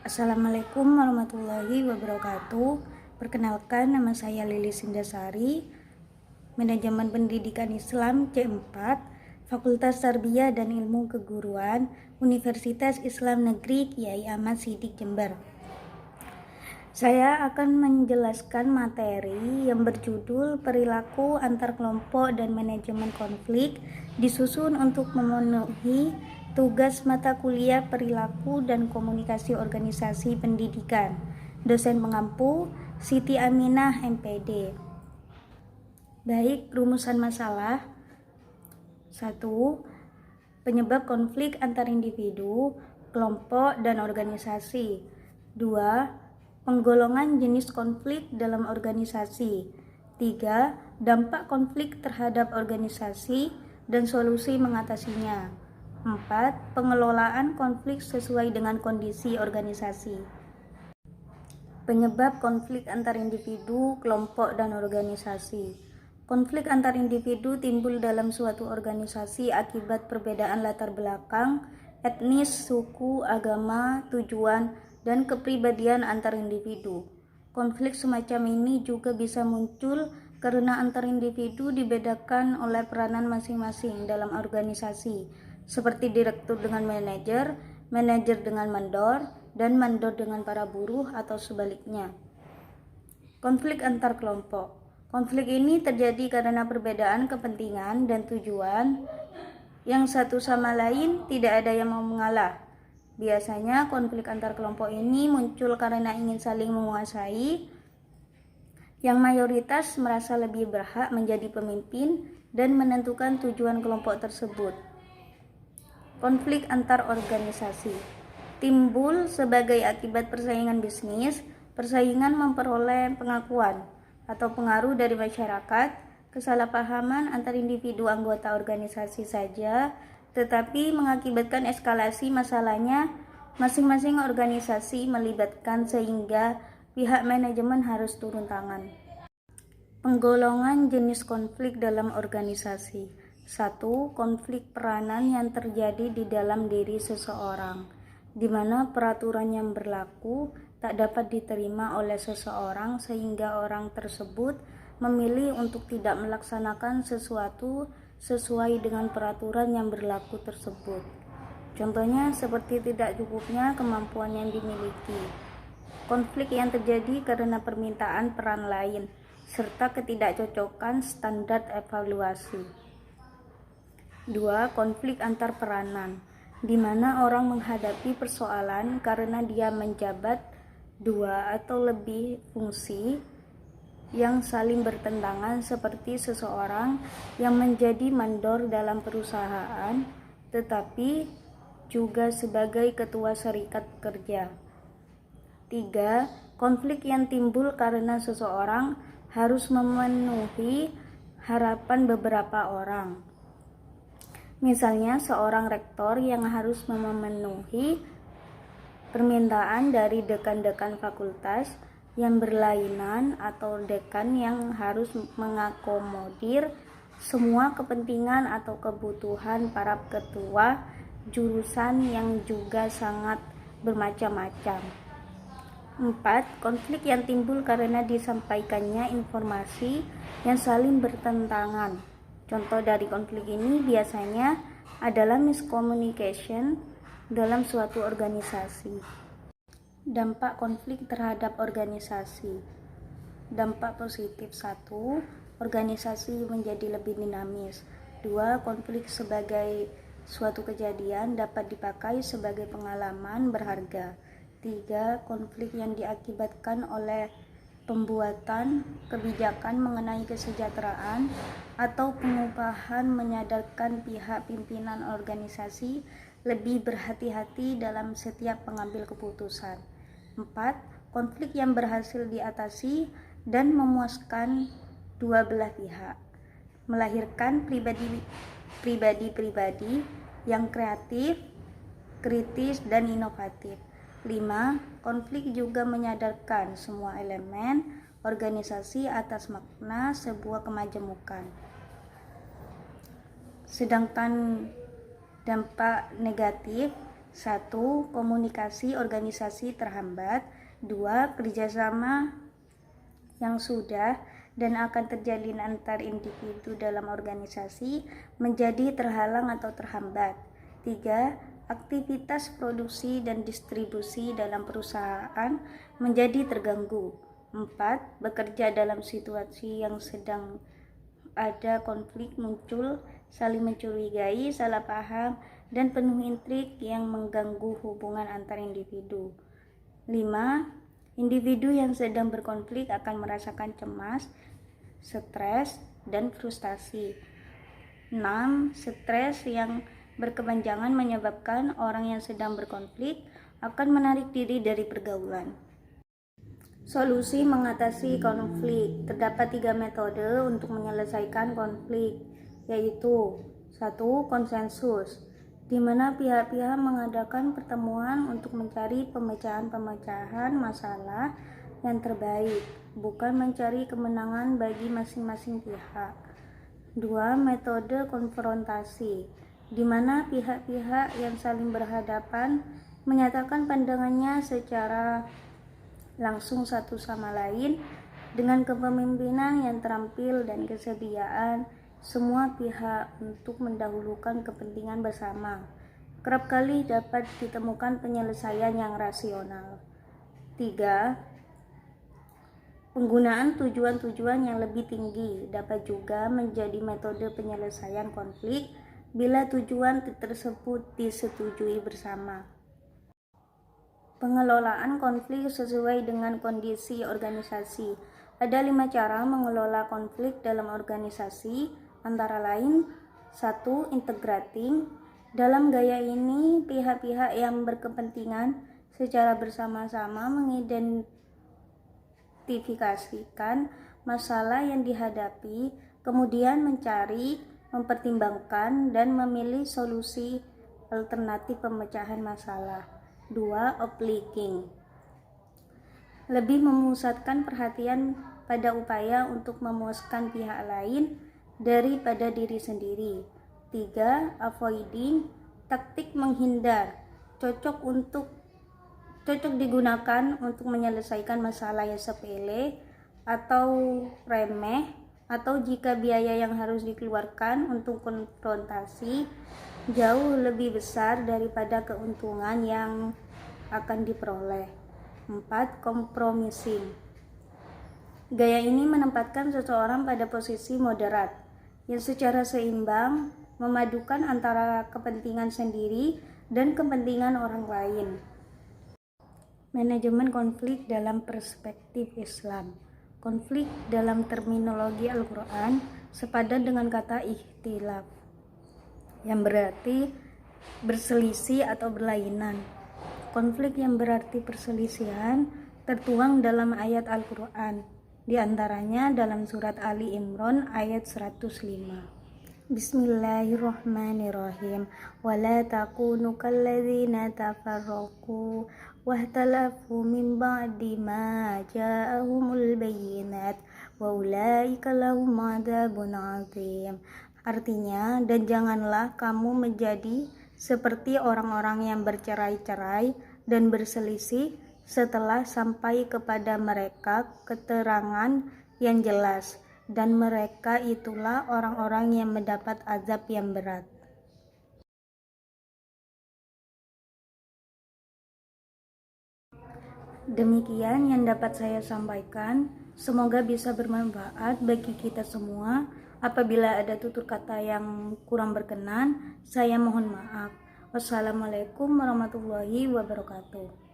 Assalamualaikum warahmatullahi wabarakatuh. Perkenalkan, nama saya Lilis Indasari, Manajemen Pendidikan Islam C4, Fakultas Tarbiyah dan Ilmu Keguruan, Universitas Islam Negeri Kiai Ahmad Siddiq Jember. Saya akan menjelaskan materi yang berjudul Perilaku Antar Kelompok dan Manajemen Konflik, disusun untuk memenuhi tugas mata kuliah Perilaku dan Komunikasi Organisasi Pendidikan. Dosen pengampu Siti Aminah MPD. Baik, rumusan masalah. 1. Penyebab konflik antar individu, kelompok, dan organisasi. 2. Penggolongan jenis konflik dalam organisasi. 3. Dampak konflik terhadap organisasi dan solusi mengatasinya. 4. Pengelolaan konflik sesuai dengan kondisi organisasi. Penyebab konflik antar individu, kelompok, dan organisasi. Konflik antar individu timbul dalam suatu organisasi akibat perbedaan latar belakang, etnis, suku, agama, tujuan, dan kepribadian antar individu. Konflik semacam ini juga bisa muncul karena antar individu dibedakan oleh peranan masing-masing dalam organisasi, seperti direktur dengan manajer, manajer dengan mandor, dan mandor dengan para buruh atau sebaliknya. Konflik antar kelompok. Konflik ini terjadi karena perbedaan kepentingan dan tujuan yang satu sama lain tidak ada yang mau mengalah. Biasanya konflik antar kelompok ini muncul karena ingin saling menguasai, yang mayoritas merasa lebih berhak menjadi pemimpin dan menentukan tujuan kelompok tersebut. Konflik antar organisasi timbul sebagai akibat persaingan bisnis. Persaingan memperoleh pengakuan atau pengaruh dari masyarakat. Kesalahpahaman antar individu anggota organisasi saja, tetapi mengakibatkan eskalasi masalahnya masing-masing organisasi melibatkan sehingga pihak manajemen harus turun tangan. Penggolongan jenis konflik dalam organisasi. 1. Konflik peranan yang terjadi di dalam diri seseorang, di mana peraturan yang berlaku tak dapat diterima oleh seseorang sehingga orang tersebut memilih untuk tidak melaksanakan sesuatu sesuai dengan peraturan yang berlaku tersebut. Contohnya seperti tidak cukupnya kemampuan yang dimiliki. Konflik yang terjadi karena permintaan peran lain serta ketidakcocokan standar evaluasi. 2. Konflik antar peranan, di mana orang menghadapi persoalan karena dia menjabat dua atau lebih fungsi yang saling bertentangan, seperti seseorang yang menjadi mandor dalam perusahaan tetapi juga sebagai ketua serikat kerja. 3. Konflik yang timbul karena seseorang harus memenuhi harapan beberapa orang. Misalnya seorang rektor yang harus memenuhi permintaan dari dekan-dekan fakultas yang berlainan atau dekan yang harus mengakomodir semua kepentingan atau kebutuhan para ketua jurusan yang juga sangat bermacam-macam. 4. Konflik yang timbul karena disampaikannya informasi yang saling bertentangan. Contoh dari konflik ini biasanya adalah miscommunication dalam suatu organisasi. Dampak konflik terhadap organisasi. Dampak positif. 1. Organisasi menjadi lebih dinamis. 2. Konflik sebagai suatu kejadian dapat dipakai sebagai pengalaman berharga. 3. Konflik yang diakibatkan oleh pembuatan kebijakan mengenai kesejahteraan atau pengupahan menyadarkan pihak pimpinan organisasi lebih berhati-hati dalam setiap pengambil keputusan. 4. Konflik yang berhasil diatasi dan memuaskan dua belah pihak, melahirkan pribadi-pribadi yang kreatif, kritis, dan inovatif. 5. Konflik juga menyadarkan semua elemen organisasi atas makna sebuah kemajemukan. Sedangkan dampak negatif 1. Komunikasi organisasi terhambat. 2. Kerjasama yang sudah dan akan terjalin antar individu dalam organisasi menjadi terhalang atau terhambat. 3. Aktivitas produksi dan distribusi dalam perusahaan menjadi terganggu. 4. Bekerja dalam situasi yang sedang ada konflik muncul, saling mencurigai, salah paham, dan penuh intrik yang mengganggu hubungan antar individu. 5. Individu yang sedang berkonflik akan merasakan cemas, stres, dan frustasi. 6. Stres yang berkepanjangan menyebabkan orang yang sedang berkonflik akan menarik diri dari pergaulan. Solusi mengatasi konflik. Terdapat 3 metode untuk menyelesaikan konflik, yaitu 1. Konsensus, di mana pihak-pihak mengadakan pertemuan untuk mencari pemecahan masalah yang terbaik, bukan mencari kemenangan bagi masing-masing pihak. 2. Metode konfrontasi, di mana pihak-pihak yang saling berhadapan menyatakan pandangannya secara langsung satu sama lain dengan kepemimpinan yang terampil dan kesediaan semua pihak untuk mendahulukan kepentingan bersama. Kerap kali dapat ditemukan penyelesaian yang rasional. 3. Penggunaan tujuan-tujuan yang lebih tinggi dapat juga menjadi metode penyelesaian konflik bila tujuan tersebut disetujui bersama. Pengelolaan konflik sesuai dengan kondisi organisasi. Ada 5 cara mengelola konflik dalam organisasi, antara lain 1. Integrating. Dalam gaya ini, pihak-pihak yang berkepentingan secara bersama-sama mengidentifikasikan masalah yang dihadapi, kemudian mencari, mempertimbangkan, dan memilih solusi alternatif pemecahan masalah. 2. Uplifting, lebih memusatkan perhatian pada upaya untuk memuaskan pihak lain daripada diri sendiri. 3. Avoiding, taktik menghindar, cocok digunakan untuk menyelesaikan masalah yang sepele atau remeh, atau jika biaya yang harus dikeluarkan untuk konfrontasi jauh lebih besar daripada keuntungan yang akan diperoleh. 4. Compromising, gaya ini menempatkan seseorang pada posisi moderat yang secara seimbang memadukan antara kepentingan sendiri dan kepentingan orang lain. Manajemen konflik dalam perspektif Islam. Konflik dalam terminologi Al-Quran sepadan dengan kata ikhtilaf, yang berarti berselisih atau berlainan. Konflik yang berarti perselisihan tertuang dalam ayat Al-Quran, di antaranya dalam surat Ali Imran ayat 105. Bismillahirrahmanirrahim. Wala takunu kalladzina tafarraqu wahtalafu min ba'di ma ja'ahumul bayyinat wa ulaika lahum 'adzabun 'adzim. Artinya, dan janganlah kamu menjadi seperti orang-orang yang bercerai-cerai dan berselisih setelah sampai kepada mereka keterangan yang jelas, dan mereka itulah orang-orang yang mendapat azab yang berat. Demikian yang dapat saya sampaikan. Semoga bisa bermanfaat bagi kita semua. Apabila ada tutur kata yang kurang berkenan, saya mohon maaf. Wassalamualaikum warahmatullahi wabarakatuh.